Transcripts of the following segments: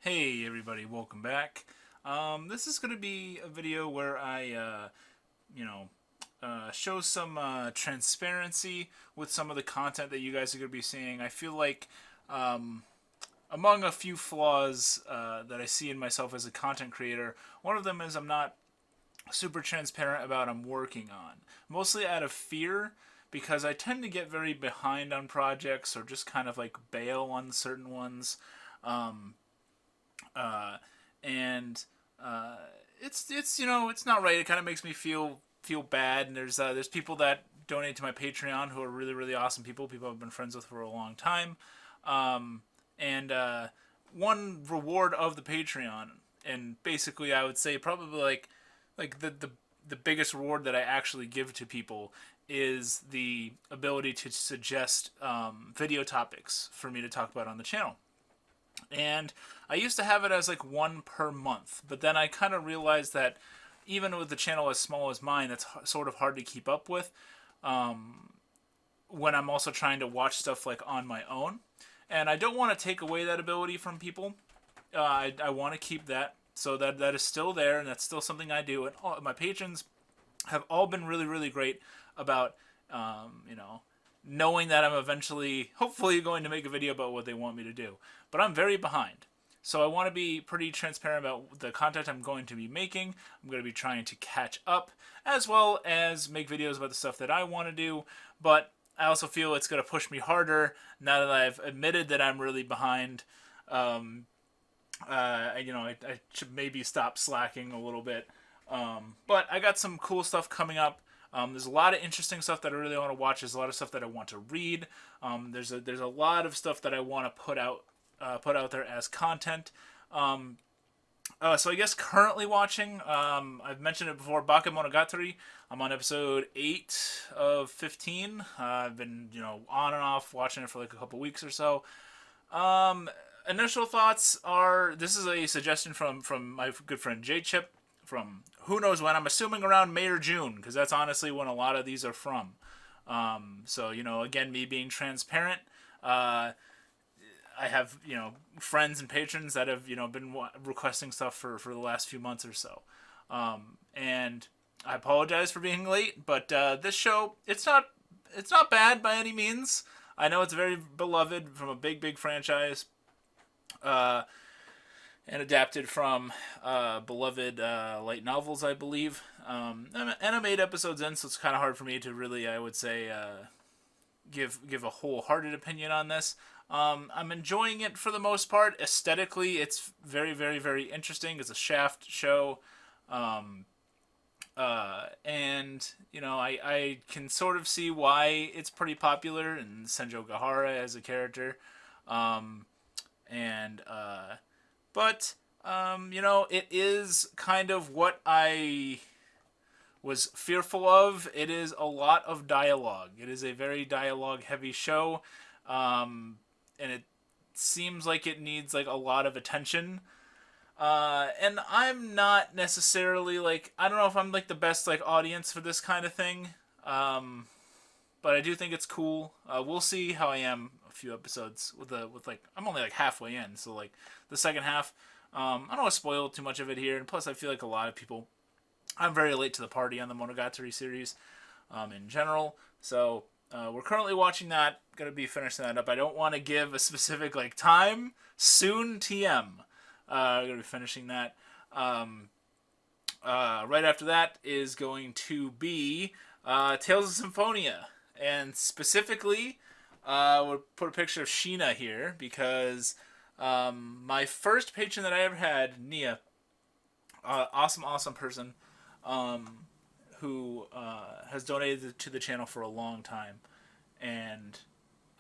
Hey everybody, welcome back. This is going to be a video where I, you know, show some transparency with some of the content that you guys are going to be seeing. I feel like among a few flaws that I see in myself as a content creator, one of them is I'm not super transparent about what I'm working on. Mostly out of fear, because I tend to get very behind on projects or just kind of like bail on certain ones. Um, uh, and it's it's not right. It kind of makes me feel bad. And there's people that donate to my Patreon who are really awesome people I've been friends with for a long time. And one reward of the Patreon, and basically I would say probably like the biggest reward that I actually give to people is the ability to suggest video topics for me to talk about on the channel. And I used to have it as like one per month, but then I kind of realized that even with the channel as small as mine, that's sort of hard to keep up with when I'm also trying to watch stuff like on my own. And I don't want to take away that ability from people. I want to keep that, so that is still there, and that's still something I do. And my patrons have all been really great about you know, knowing that I'm eventually, hopefully, going to make a video about what they want me to do. But I'm very behind. So I want to be pretty transparent about the content I'm going to be making. I'm going to be trying to catch up, as well as make videos about the stuff that I want to do. But I also feel it's going to push me harder now that I've admitted that I'm really behind. Um, I should maybe stop slacking a little bit. But I got some cool stuff coming up. There's a lot of interesting stuff that I really want to watch. There's a lot of stuff that I want to read. There's a lot of stuff that I want to put out there as content. So I guess currently watching, I've mentioned it before, Bakemonogatari. I'm on episode 8 of 15. I've been on and off watching it for like a couple weeks or so. Um, Initial thoughts are, this is a suggestion from my good friend J Chip from who knows when. I'm assuming around May or June, because that's honestly when a lot of these are from. So again, me being transparent. I have friends and patrons that have been requesting stuff for the last few months or so, and I apologize for being late. But this show, it's not bad by any means. I know it's very beloved from a big franchise, uh, and adapted from beloved light novels, I believe. And I'm 8 episodes in, so it's kind of hard for me to really, I would say, give a wholehearted opinion on this. I'm enjoying it for the most part. Aesthetically, it's very interesting. It's a Shaft show. And I can sort of see why it's pretty popular, and Senjo Gahara as a character. Um, and but it is kind of what I was fearful of. It is a lot of dialogue. It is a very dialogue heavy show, and it seems like it needs like a lot of attention. And I'm not necessarily like, I don't know if I'm like the best like audience for this kind of thing. But I do think it's cool. We'll see how I am a few episodes with like, I'm only like halfway in, so like the second half. I don't want to spoil too much of it here, and plus I feel like a lot of people, I'm very late to the party on the Monogatari series, in general. So we're currently watching that. Gonna be finishing that up. I don't want to give a specific like time. Soon TM. Gonna be finishing that. Right after that is going to be Tales of Symphonia, and specifically, we'll put a picture of Sheena here because my first patron that I ever had, Nia, awesome person, who has donated to the channel for a long time, and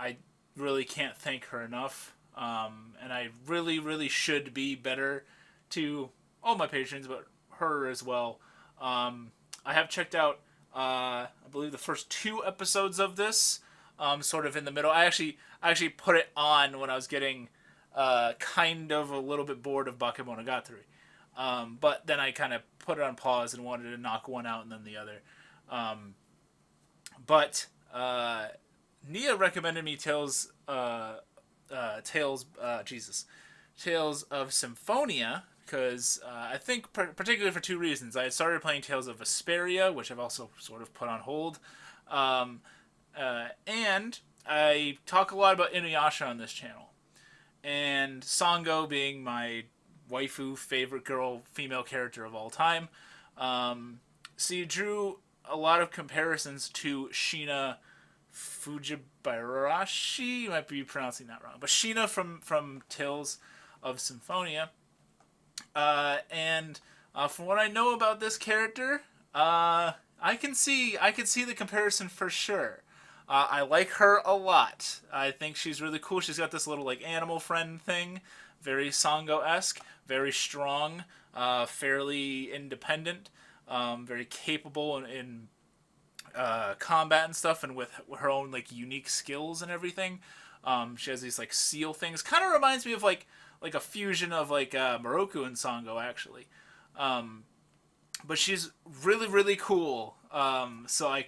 I really can't thank her enough. And I really should be better to all my patrons, but her as well. I have checked out, I believe, the first 2 episodes of this, sort of in the middle. I actually put it on when I was getting kind of a little bit bored of Bakemonogatari. But then I kind of put it on pause and wanted to knock one out and then the other. But Nia recommended me Tales, Jesus, Tales of Symphonia because I think particularly for two reasons. I had started playing Tales of Vesperia, which I've also sort of put on hold, um, and I talk a lot about Inuyasha on this channel, and Sango being my waifu favorite girl female character of all time. So you drew a lot of comparisons to Shina Fujibarashi. You might be pronouncing that wrong, but Shina from Tales of Symphonia. And from what I know about this character, I can see the comparison for sure. I like her a lot. I think she's really cool. She's got this little like animal friend thing, very Sango esque, very strong, fairly independent, very capable in combat and stuff, and with her own like unique skills and everything. She has these like seal things. Kind of reminds me of like a fusion of like Moroku and Sango actually. But she's really cool. So I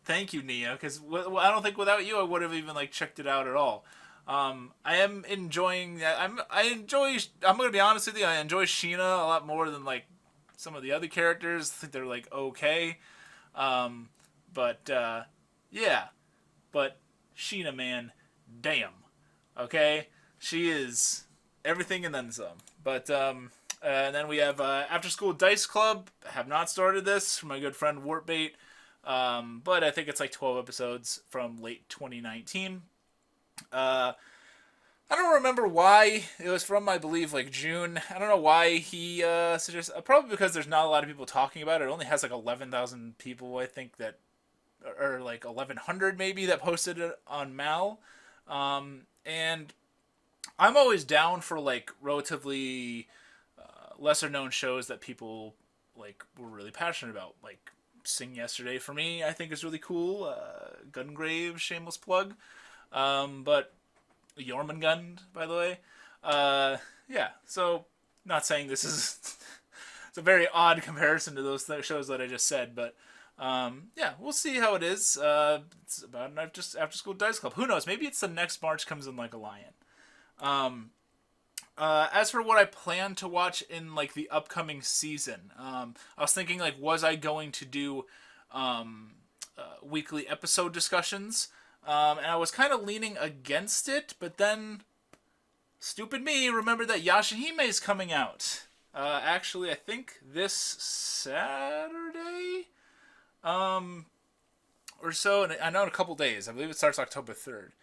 thank you, Nia, because I don't think without you I would have even like checked it out at all. I am enjoying that. I'm gonna be honest with you. I enjoy Sheena a lot more than like some of the other characters. I think they're like okay. But yeah, but Sheena, man, damn. Okay, she is everything and then some. But and then we have After School Dice Club. Have not started this from my good friend Wartbait. But I think it's like 12 episodes from late 2019. I don't remember why. It was from, I believe, like June. I don't know why he suggests. Probably because there's not a lot of people talking about it. It only has like 11,000 people, I think, that, or like 1,100 maybe, that posted it on Mal. And I'm always down for like relatively lesser known shows that people like were really passionate about. Like Sing Yesterday for me, I think is really cool. Gungrave, shameless plug. But Jormungand, by the way. Yeah, so not saying this is it's a very odd comparison to those shows that I just said, but yeah, we'll see how it is. It's about an after school dice club. Who knows? Maybe it's the next March comes in like a lion. As for what I plan to watch in like the upcoming season, I was thinking like, was I going to do weekly episode discussions? And I was kind of leaning against it, but then, stupid me, remembered that Yashahime is coming out. Actually, I think this Saturday, or so. And I know in a couple days. I believe it starts October 3rd.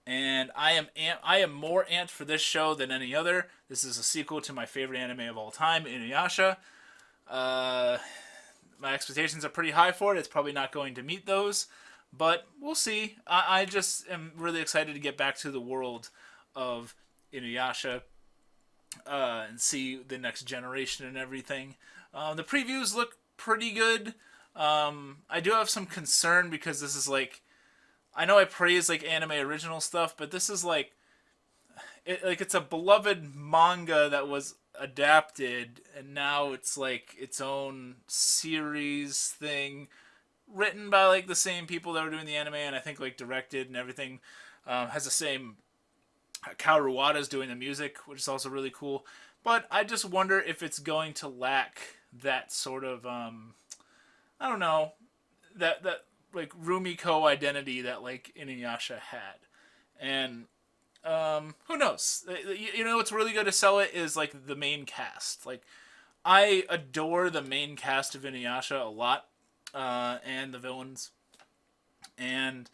And I am more amped for this show than any other. This is a sequel to my favorite anime of all time, Inuyasha. My expectations are pretty high for it. It's probably not going to meet those. But we'll see. I just am really excited to get back to the world of Inuyasha and see the next generation and everything. The previews look pretty good. I do have some concern because this is like, I know I praise like anime original stuff, but this is like, it's a beloved manga that was adapted, and now it's like its own series thing, written by like the same people that were doing the anime, and I think like directed and everything. Has the same Kaoru Wada's doing the music, which is also really cool. But I just wonder if it's going to lack that sort of I don't know, that like Rumiko identity that like Inuyasha had. And who knows? You know what's really good to sell it is like the main cast. Like I adore the main cast of Inuyasha a lot. And the villains. And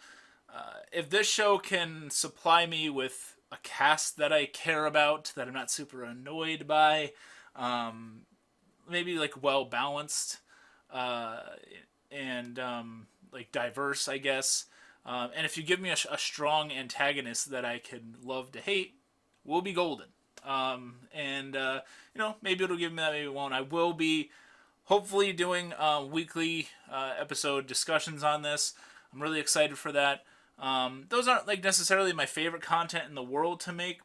if this show can supply me with a cast that I care about, that I'm not super annoyed by, maybe like well balanced, and like diverse, I guess. And if you give me a strong antagonist that I can love to hate, we'll be golden. And you know, maybe it'll give me that, maybe it won't. I will be hopefully doing weekly episode discussions on this. I'm really excited for that. Those aren't like necessarily my favorite content in the world to make,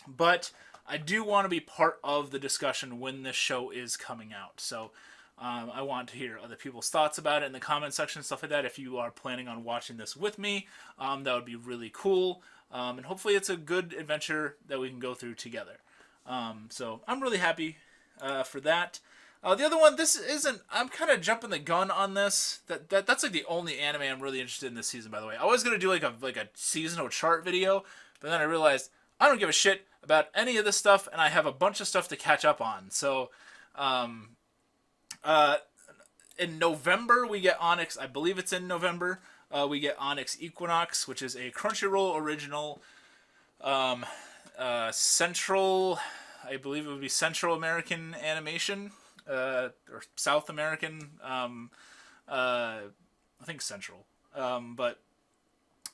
but I do want to be part of the discussion when this show is coming out. So I want to hear other people's thoughts about it in the comment section, stuff like that. If you are planning on watching this with me, that would be really cool. and hopefully it's a good adventure that we can go through together. So I'm really happy for that. The other one, this isn't. I'm kind of jumping the gun on this. That's like the only anime I'm really interested in this season. By the way, I was gonna do like a seasonal chart video, but then I realized I don't give a shit about any of this stuff, and I have a bunch of stuff to catch up on. So, um, uh, in November we get Onyx. I believe it's in November. We get Onyx Equinox, which is a Crunchyroll original. Central, I believe it would be Central American animation, or South American. I think Central. But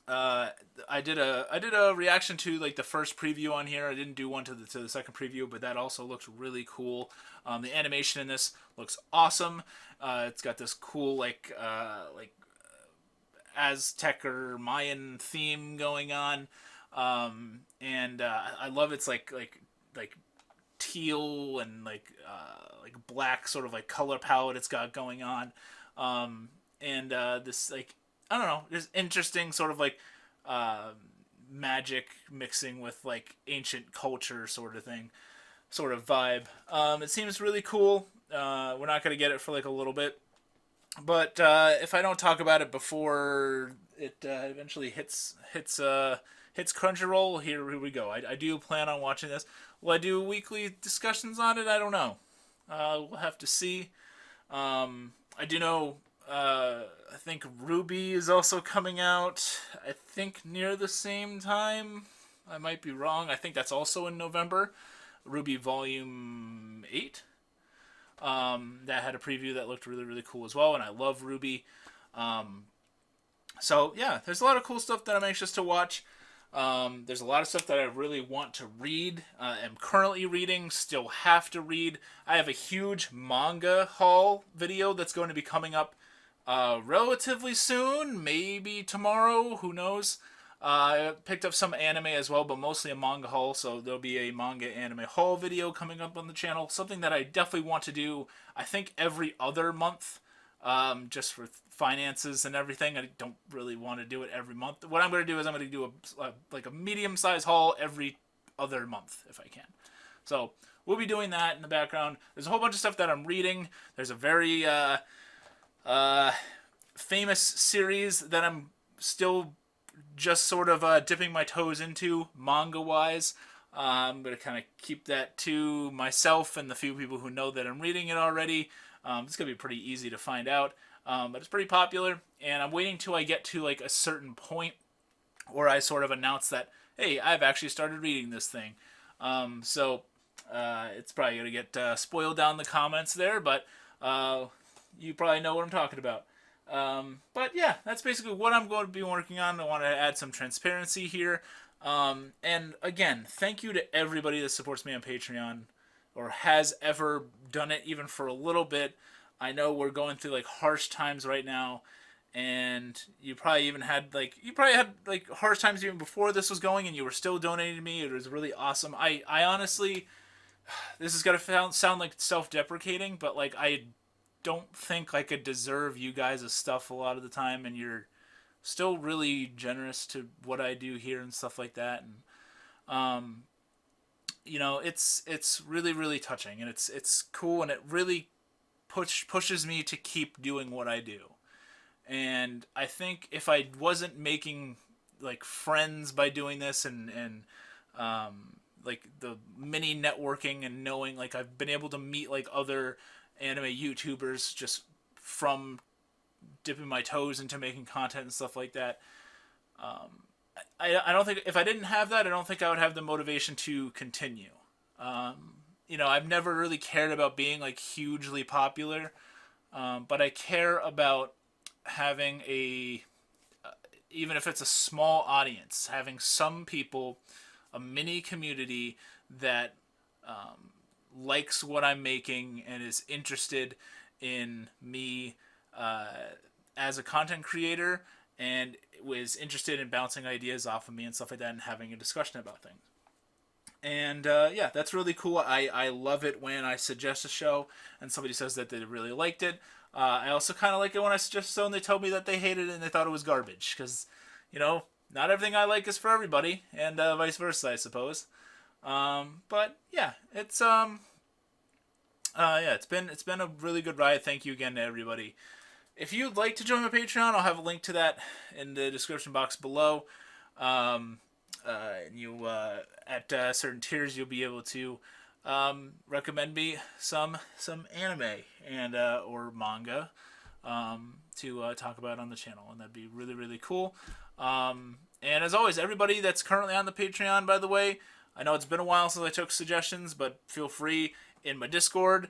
I did a reaction to like the first preview on here. I didn't do one to the second preview, but that also looks really cool. The animation in this looks awesome. It's got this cool like Aztec or Mayan theme going on. And I love its like teal and like black sort of like color palette it's got going on. And this like I don't know, this interesting sort of like magic mixing with like ancient culture sort of thing, sort of vibe. It seems really cool. We're not gonna get it for like a little bit, but if I don't talk about it before it eventually hits Crunchyroll, here we go. I do plan on watching this. Will I do weekly discussions on it? I don't know. We'll have to see. I do know. I think Ruby is also coming out. I think near the same time. I might be wrong. I think that's also in November. Ruby Volume 8. That had a preview that looked really, really cool as well, and I love Ruby. So, yeah, there's a lot of cool stuff that I'm anxious to watch. There's a lot of stuff that I really want to read. Am currently reading, still have to read. I have a huge manga haul video that's going to be coming up relatively soon, maybe tomorrow, who knows. I picked up some anime as well, but mostly a manga haul, so there'll be a manga anime haul video coming up on the channel. Something that I definitely want to do, I think every other month, just for finances and everything. I don't really want to do it every month. What I'm going to do is I'm going to do a medium-sized haul every other month if I can. So we'll be doing that in the background. There's a whole bunch of stuff that I'm reading. There's a very famous series that I'm still just sort of dipping my toes into manga-wise. I'm going to kind of keep that to myself and the few people who know that I'm reading it already. It's going to be pretty easy to find out, but it's pretty popular, and I'm waiting till I get to like a certain point where I sort of announce that, hey, I've actually started reading this thing. So it's probably going to get spoiled down in the comments there, but you probably know what I'm talking about. But yeah, that's basically what I'm going to be working on. I want to add some transparency here. And again, thank you to everybody that supports me on Patreon or has ever done it even for a little bit. I know we're going through like harsh times right now, and you probably had harsh times even before this was going, and you were still donating to me. It was really awesome. I honestly, this is gonna sound like self-deprecating, but like I don't think I could deserve you guys' stuff a lot of the time, and you're still really generous to what I do here and stuff like that. And you know, it's really, really touching, and it's cool, and it really pushes me to keep doing what I do. And I think if I wasn't making like friends by doing this, and like the mini networking and knowing like I've been able to meet like other anime YouTubers just from dipping my toes into making content and stuff like that. I don't think if I didn't have that, I don't think I would have the motivation to continue. You know, I've never really cared about being like hugely popular, but I care about having even if it's a small audience, having some people, a mini community that likes what I'm making and is interested in me as a content creator, and was interested in bouncing ideas off of me and stuff like that and having a discussion about things. And yeah, that's really cool. I love it when I suggest a show and somebody says that they really liked it. I also kind of like it when I suggest a show and they told me that they hated it and they thought it was garbage. Because, you know, not everything I like is for everybody, and vice versa, I suppose. But yeah, it's been a really good ride. Thank you again to everybody. If you'd like to join my Patreon, I'll have a link to that in the description box below. Um, you at certain tiers, you'll be able to recommend me some anime and or manga to talk about on the channel, and that'd be really really cool. And as always, everybody that's currently on the Patreon, by the way, I know it's been a while since I took suggestions, but feel free in my Discord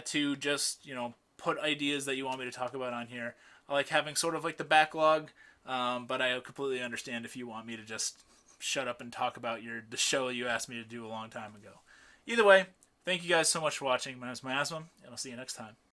to just put ideas that you want me to talk about on here. I like having sort of like the backlog, but I completely understand if you want me to just shut up and talk about the show you asked me to do a long time ago. Either way, thank you guys so much for watching. My name is Miasma, and I'll see you next time.